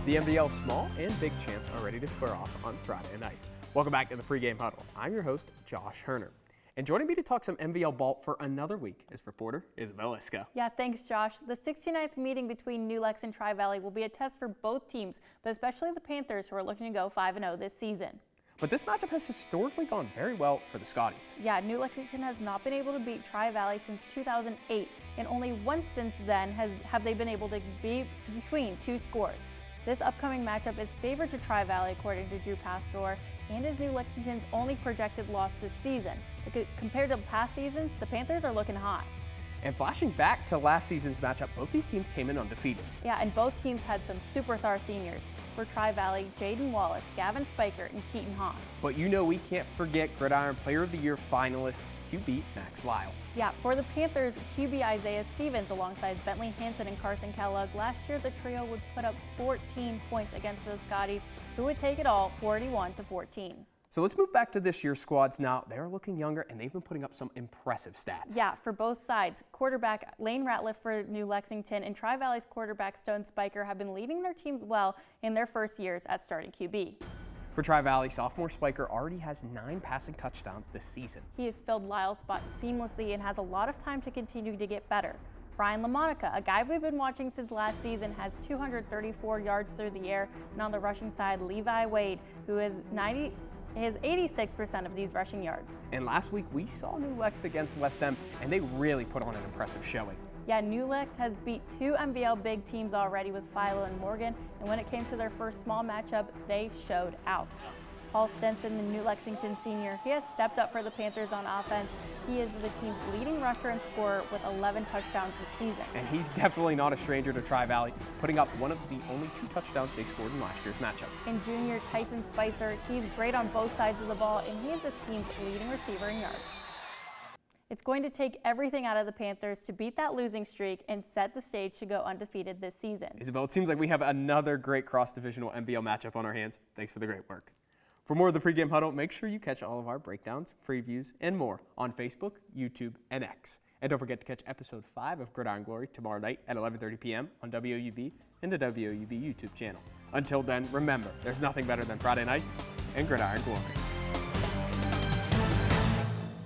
The NBL small and big champs are ready to square off on Friday night. Welcome back to the pregame huddle. I'm your host, Josh Herner. And joining me to talk some NBL ball for another week is reporter Isabel Isco. Yeah, thanks, Josh. The 69th meeting between New Lex and Tri-Valley will be a test for both teams, but especially the Panthers, who are looking to go 5-0 this season. But this matchup has historically gone very well for the Scotties. Yeah, New Lexington has not been able to beat Tri-Valley since 2008, and only once since then have they been able to be between two scores. This upcoming matchup is favored to Tri-Valley, according to Drew Pastor, and is New Lexington's only projected loss this season. Compared to past seasons, the Panthers are looking hot. And flashing back to last season's matchup, both these teams came in undefeated. Yeah, and both teams had some superstar seniors. For Tri-Valley, Jaden Wallace, Gavin Spiker, and Keaton Hahn. But you know we can't forget Gridiron Player of the Year finalist QB Max Lyle. Yeah, for the Panthers, QB Isaiah Stevens alongside Bentley Hansen and Carson Kellogg. Last year, the trio would put up 14 points against those Scotties, who would take it all 41-14. So let's move back to this year's squads now. They're looking younger, and they've been putting up some impressive stats. Yeah, for both sides. Quarterback Lane Ratliff for New Lexington and Tri-Valley's quarterback Stone Spiker have been leading their teams well in their first years at starting QB. For Tri-Valley, sophomore Spiker already has 9 passing touchdowns this season. He has filled Lyle's spot seamlessly and has a lot of time to continue to get better. Brian LaMonica, a guy we've been watching since last season, has 234 yards through the air. And on the rushing side, Levi Wade, who has 86% of these rushing yards. And last week, we saw New Lex against West End, and they really put on an impressive showing. Yeah, New Lex has beat 2 NBL big teams already with Philo and Morgan, and when it came to their first small matchup, they showed out. Paul Stenson, the New Lexington senior, he has stepped up for the Panthers on offense. He is the team's leading rusher and scorer with 11 touchdowns this season. And he's definitely not a stranger to Tri-Valley, putting up one of the only 2 touchdowns they scored in last year's matchup. And junior Tyson Spicer, he's great on both sides of the ball, and he is this team's leading receiver in yards. It's going to take everything out of the Panthers to beat that losing streak and set the stage to go undefeated this season. Isabel, it seems like we have another great cross-divisional NBL matchup on our hands. Thanks for the great work. For more of the pregame huddle, make sure you catch all of our breakdowns, previews, and more on Facebook, YouTube, and X. And don't forget to catch episode 5 of Gridiron Glory tomorrow night at 11:30 p.m. on WOUB and the WOUB YouTube channel. Until then, remember, there's nothing better than Friday nights and Gridiron Glory.